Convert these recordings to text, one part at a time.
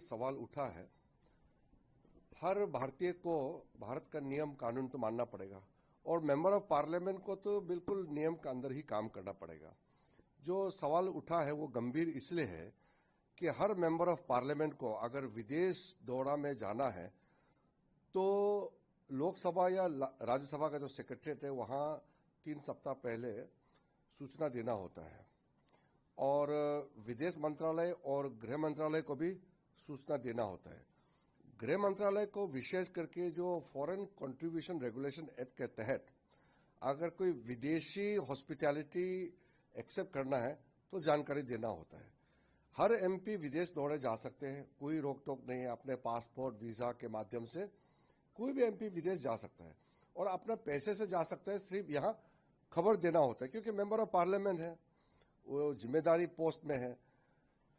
सवाल उठा है, हर भारतीय को भारत का नियम कानून तो मानना पड़ेगा और मेंबर ऑफ पार्लियामेंट को तो बिल्कुल नियम के अंदर ही काम करना पड़ेगा। जो सवाल उठा है वो गंभीर इसलिए है कि हर मेंबर ऑफ पार्लियामेंट को अगर विदेश दौरा में जाना है तो लोकसभा या राज्यसभा का जो सेक्रेटरीट है वहां 3 सप्ताह पहले सूचना देना होता है और विदेश मंत्रालय और गृह मंत्रालय को भी सूचना देना होता है। गृह मंत्रालय को विशेष करके जो फॉरेन कंट्रीब्यूशन रेगुलेशन एक्ट के तहत अगर कोई विदेशी हॉस्पिटैलिटी एक्सेप्ट करना है तो जानकारी देना होता है। हर एमपी विदेश दौरे जा सकते हैं, कोई रोक टोक नहीं है। अपने पासपोर्ट वीजा के माध्यम से कोई भी एमपी विदेश जा सकता है और अपने पैसे से जा सकता है। सिर्फ यहाँ खबर देना होता है क्योंकि मेंबर ऑफ पार्लियामेंट है, वो जिम्मेदारी पोस्ट में है।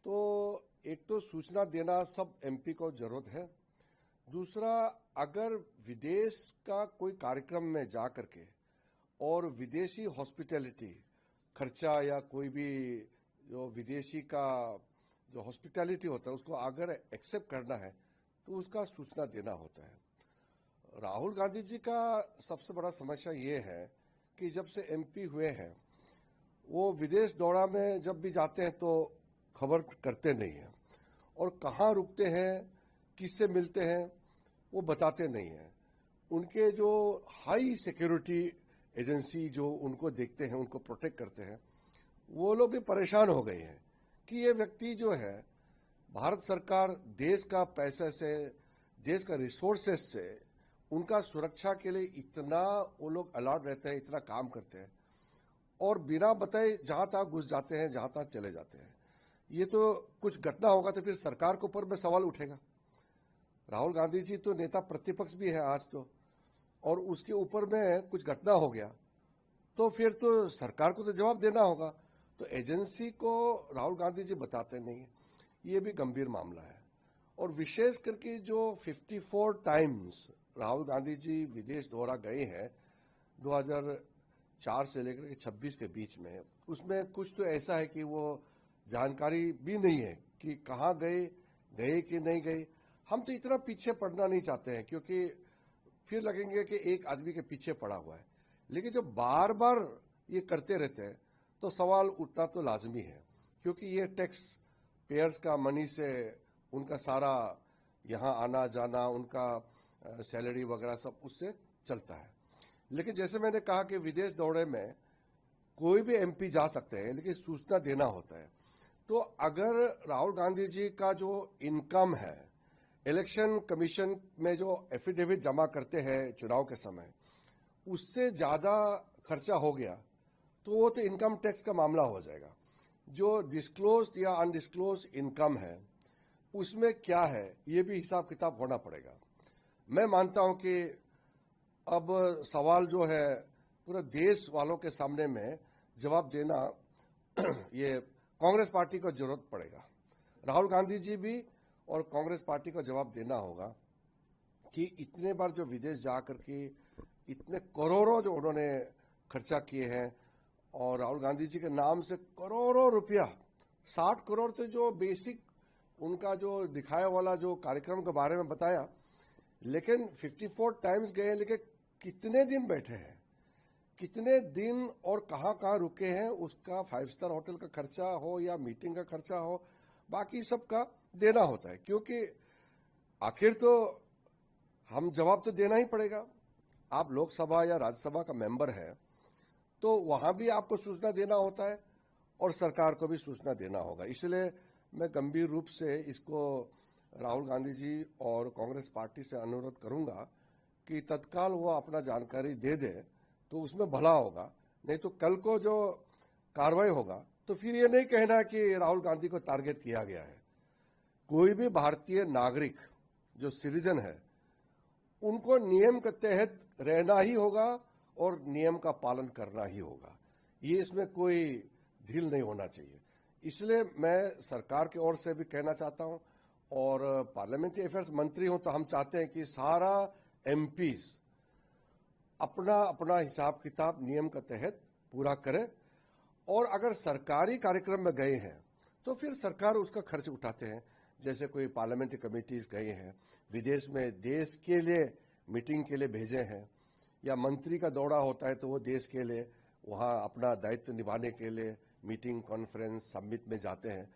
तो एक तो सूचना देना सब एमपी को जरूरत है। दूसरा, अगर विदेश का कोई कार्यक्रम में जा करके और विदेशी हॉस्पिटैलिटी खर्चा या कोई भी जो विदेशी का जो हॉस्पिटैलिटी होता है उसको अगर एक्सेप्ट करना है तो उसका सूचना देना होता है। राहुल गांधी जी का सबसे बड़ा समस्या ये है कि जब से एमपी हुए हैं वो विदेश दौरा में जब भी जाते हैं तो खबर करते नहीं हैं और कहाँ रुकते हैं, किससे मिलते हैं, वो बताते नहीं हैं। उनके जो हाई सिक्योरिटी एजेंसी जो उनको देखते हैं, उनको प्रोटेक्ट करते हैं, वो लोग भी परेशान हो गए हैं कि ये व्यक्ति जो है भारत सरकार देश का पैसे से, देश का रिसोर्सेस से उनका सुरक्षा के लिए इतना वो लोग अलर्ट रहते हैं, इतना काम करते हैं और बिना बताए जहां तक घुस जाते हैं, जहां तक चले जाते हैं। ये तो कुछ घटना होगा तो फिर सरकार के ऊपर में सवाल उठेगा। राहुल गांधी जी तो नेता प्रतिपक्ष भी है आज तो, और उसके ऊपर में कुछ घटना हो गया तो फिर तो सरकार को तो जवाब देना होगा। तो एजेंसी को राहुल गांधी जी बताते नहीं है, ये भी गंभीर मामला है। और विशेष करके जो 54 टाइम्स राहुल गांधी जी विदेश दौरा गए हैं 2004 से लेकर के 26 के बीच में, उसमें कुछ तो ऐसा है कि वो जानकारी भी नहीं है कि कहाँ गए कि नहीं गए। हम तो इतना पीछे पड़ना नहीं चाहते हैं क्योंकि फिर लगेंगे कि एक आदमी के पीछे पड़ा हुआ है। लेकिन जब बार बार ये करते रहते हैं तो सवाल उठना तो लाजमी है क्योंकि ये टैक्स पेयर्स का मनी से उनका सारा यहाँ आना जाना, उनका सैलरी वगैरह सब उससे चलता है। लेकिन जैसे मैंने कहा कि विदेश दौरे में कोई भी एमपी जा सकते हैं लेकिन सूचना देना होता है। तो अगर राहुल गांधी जी का जो इनकम है, इलेक्शन कमीशन में जो एफिडेविट जमा करते हैं चुनाव के समय, उससे ज्यादा खर्चा हो गया तो वो तो इनकम टैक्स का मामला हो जाएगा। जो डिस्क्लोज या अनडिस्क्लोज इनकम है उसमें क्या है ये भी हिसाब किताब होना पड़ेगा। मैं मानता हूं कि अब सवाल जो है पूरे देश वालों के सामने में जवाब देना ये कांग्रेस पार्टी को जरूरत पड़ेगा। राहुल गांधी जी भी और कांग्रेस पार्टी को जवाब देना होगा कि इतने बार जो विदेश जाकर के इतने करोड़ों जो उन्होंने खर्चा किए हैं और राहुल गांधी जी के नाम से करोड़ों रुपया, 60 करोड़ तो जो बेसिक उनका जो दिखाया वाला जो कार्यक्रम के बारे में बताया, लेकिन 54 टाइम्स गए, लेकिन कितने दिन बैठे हैं, कितने दिन और कहां कहां रुके हैं, उसका 5 स्टार होटल का खर्चा हो या मीटिंग का खर्चा हो, बाकी सबका देना होता है क्योंकि आखिर तो हम जवाब तो देना ही पड़ेगा। आप लोकसभा या राज्यसभा का मेंबर है तो वहां भी आपको सूचना देना होता है और सरकार को भी सूचना देना होगा। इसलिए मैं गंभीर रूप से इसको राहुल गांधी जी और कांग्रेस पार्टी से अनुरोध करूंगा कि तत्काल वो अपना जानकारी दे दे तो उसमें भला होगा। नहीं तो कल को जो कार्रवाई होगा तो फिर ये नहीं कहना कि राहुल गांधी को टारगेट किया गया है। कोई भी भारतीय नागरिक जो सिटीजन है उनको नियम के तहत रहना ही होगा और नियम का पालन करना ही होगा। ये इसमें कोई ढील नहीं होना चाहिए। इसलिए मैं सरकार की ओर से भी कहना चाहता हूं और पार्लियामेंट्री अफेयर्स मंत्री हूं तो हम चाहते हैं कि सारा एमपीज अपना अपना हिसाब किताब नियम के तहत पूरा करें और अगर सरकारी कार्यक्रम में गए हैं तो फिर सरकार उसका खर्च उठाते हैं। जैसे कोई पार्लियामेंट्री कमेटीज गए हैं, विदेश में देश के लिए मीटिंग के लिए भेजे हैं, या मंत्री का दौरा होता है तो वो देश के लिए वहाँ अपना दायित्व निभाने के लिए मीटिंग, कॉन्फ्रेंस, समिट में जाते हैं।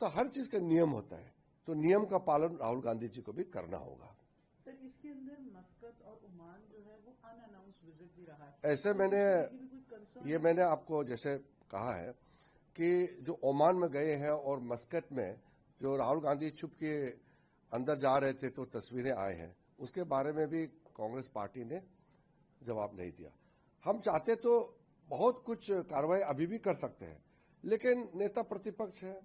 तो हर चीज का नियम होता है, तो नियम का पालन राहुल गांधी जी को भी करना होगा। सर, इसके अंदर मस्कत और ओमान जो है वो अनअनाउंस्ड विजिट भी रहा है। ऐसे मैंने आपको जैसे कहा है कि जो ओमान में गए हैं और मस्कत में जो राहुल गांधी छुप के अंदर जा रहे थे तो तस्वीरें आए हैं, उसके बारे में भी कांग्रेस पार्टी ने जवाब नहीं दिया। हम चाहते तो बहुत कुछ कार्रवाई अभी भी कर सकते हैं, लेकिन नेता प्रतिपक्ष है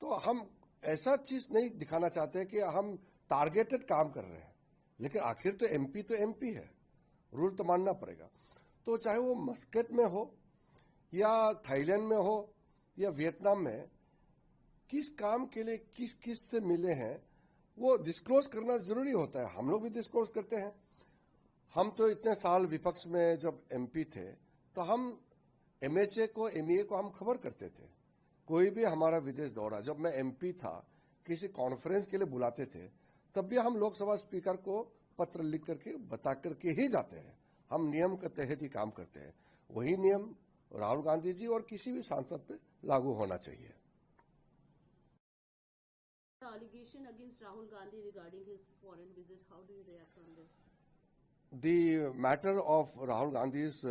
तो हम ऐसा चीज नहीं दिखाना चाहते कि हम टारगेटेड काम कर रहे हैं। लेकिन आखिर तो एमपी है, रूल तो मानना पड़ेगा। तो चाहे वो मस्कट में हो या थाईलैंड में हो या वियतनाम में, किस काम के लिए किस किस से मिले हैं वो डिस्क्लोज करना जरूरी होता है। हम लोग भी डिस्क्लोज करते हैं। हम तो इतने साल विपक्ष में जब एमपी थे तो हम एमएचए को, एमईए को हम खबर करते थे। कोई भी हमारा विदेश दौरा, जब मैं एमपी था, किसी कॉन्फ्रेंस के लिए बुलाते थे तब भी हम लोकसभा स्पीकर को पत्र लिख करके बता करके ही जाते हैं। हम नियम के तहत ही काम करते हैं। वही नियम राहुल गांधी जी और किसी भी सांसद पे लागू होना चाहिए। Allegation against Rahul Gandhi regarding his foreign visit, how do you react on this? The matter of Rahul Gandhi's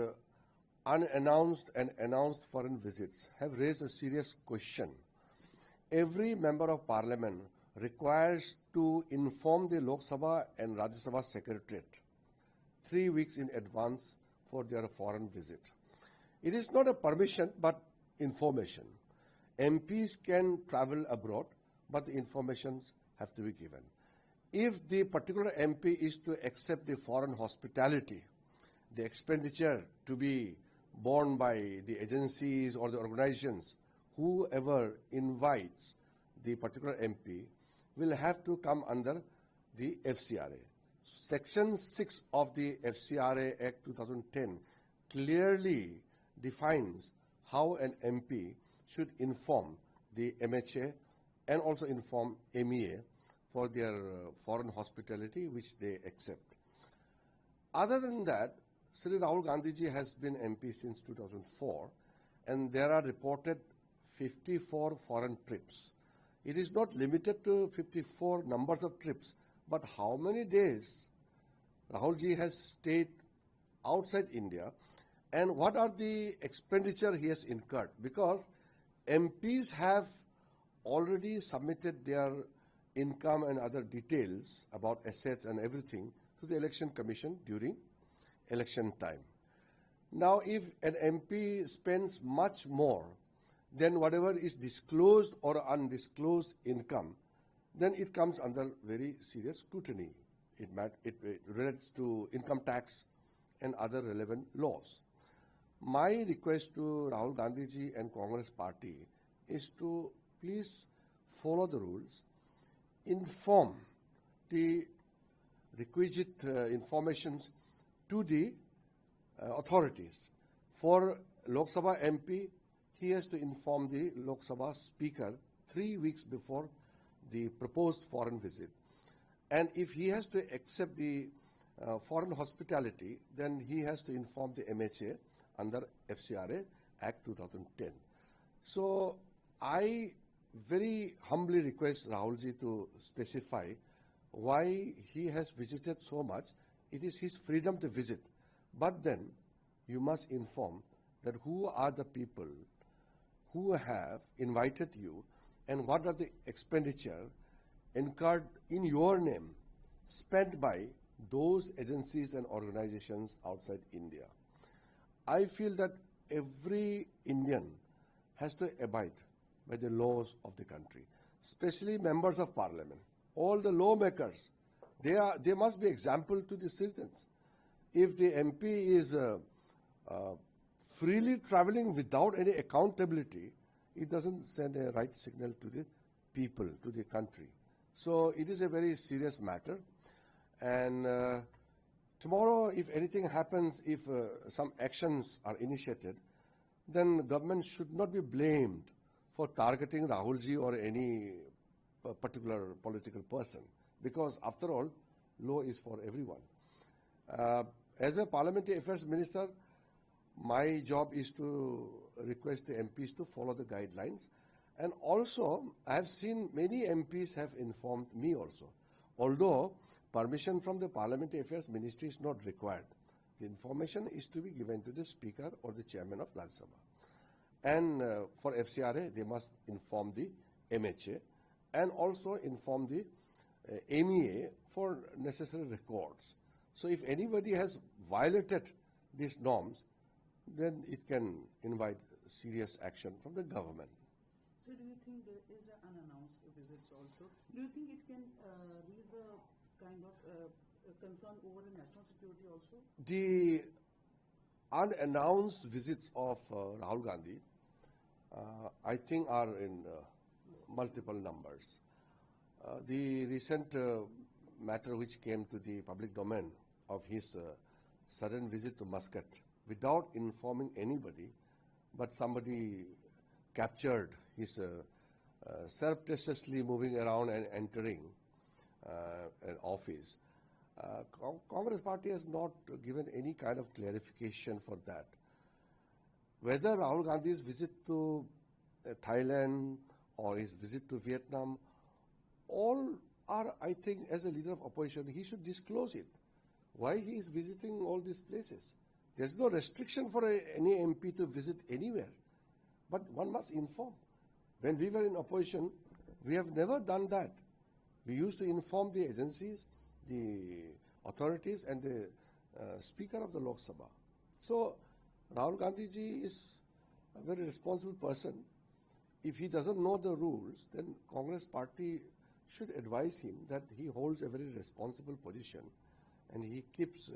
unannounced and announced foreign visits have raised a serious question. Every member of parliament requires to inform the Lok Sabha and Rajya Sabha Secretariat 3 weeks in advance for their foreign visit. It is not a permission but information. MPs can travel abroad, but the informations have to be given. If the particular MP is to accept the foreign hospitality, the expenditure to be borne by the agencies or the organizations, whoever invites the particular MP will have to come under the FCRA. Section 6 of the FCRA Act 2010 clearly defines how an MP should inform the MHA and also inform MEA for their foreign hospitality which they accept. Other than that, Sri Rahul Gandhi ji has been MP since 2004, and there are reported 54 foreign trips. It is not limited to 54 numbers of trips, but how many days Rahul ji has stayed outside India and what are the expenditure he has incurred? Because MPs have already submitted their income and other details about assets and everything to the Election Commission during election time. Now, if an MP spends much more than whatever is disclosed or undisclosed income, then it comes under very serious scrutiny. It relates to income tax and other relevant laws. My request to Rahul Gandhi ji and Congress party is to please follow the rules, inform the requisite informations to the authorities. For Lok Sabha MP, he has to inform the Lok Sabha Speaker 3 weeks before the proposed foreign visit. And if he has to accept the foreign hospitality, then he has to inform the MHA under FCRA Act 2010. So I very humbly request Rahul ji to specify why he has visited so much. It is his freedom to visit. But then you must inform that who are the people who have invited you and what are the expenditure incurred in your name spent by those agencies and organizations outside India. I feel that every Indian has to abide by the laws of the country, especially members of parliament. All the lawmakers, they must be example to the citizens. If the MP is freely traveling without any accountability, it doesn't send a right signal to the people, to the country. So it is a very serious matter. And tomorrow, if anything happens, if some actions are initiated, then government should not be blamed for targeting Rahul ji or any a particular political person, because after all, law is for everyone. As a Parliamentary Affairs Minister, my job is to request the MPs to follow the guidelines. And also, I have seen many MPs have informed me also. Although permission from the Parliamentary Affairs Ministry is not required, the information is to be given to the Speaker or the Chairman of Lal Sabha. And for FCRA, they must inform the MHA and also inform the MEA for necessary records. So if anybody has violated these norms, then it can invite serious action from the government. So do you think there is an unannounced visits also? Do you think it can raise a kind of concern over the national security also? The unannounced visits of Rahul Gandhi, I think, are in multiple numbers. The recent matter which came to the public domain of his sudden visit to Muscat without informing anybody, but somebody captured his surreptitiously moving around and entering an office. Congress party has not given any kind of clarification for that. Whether Rahul Gandhi's visit to Thailand or his visit to Vietnam, all are, I think, as a leader of opposition, he should disclose it. Why he is visiting all these places? There's no restriction for any MP to visit anywhere, but one must inform. When we were in opposition, we have never done that. We used to inform the agencies, the authorities, and the Speaker of the Lok Sabha. So Rahul Gandhi ji is a very responsible person. If he doesn't know the rules, then Congress party should advise him that he holds a very responsible position, and he keeps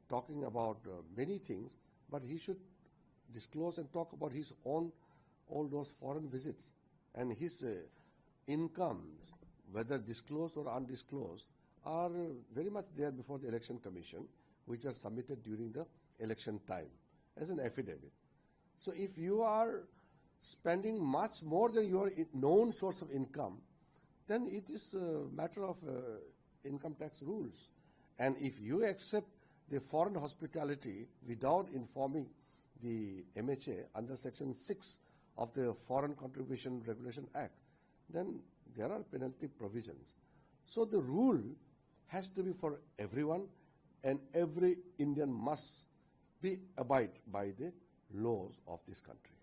talking about many things, but he should disclose and talk about his own, all those foreign visits, and his incomes, whether disclosed or undisclosed, are very much there before the Election Commission, which are submitted during the election time as an affidavit. So if you are spending much more than your known source of income, then it is a matter of income tax rules. And if you accept the foreign hospitality without informing the MHA under Section 6 of the Foreign Contribution Regulation Act, then there are penalty provisions. So the rule has to be for everyone, and every Indian must abide by the laws of this country.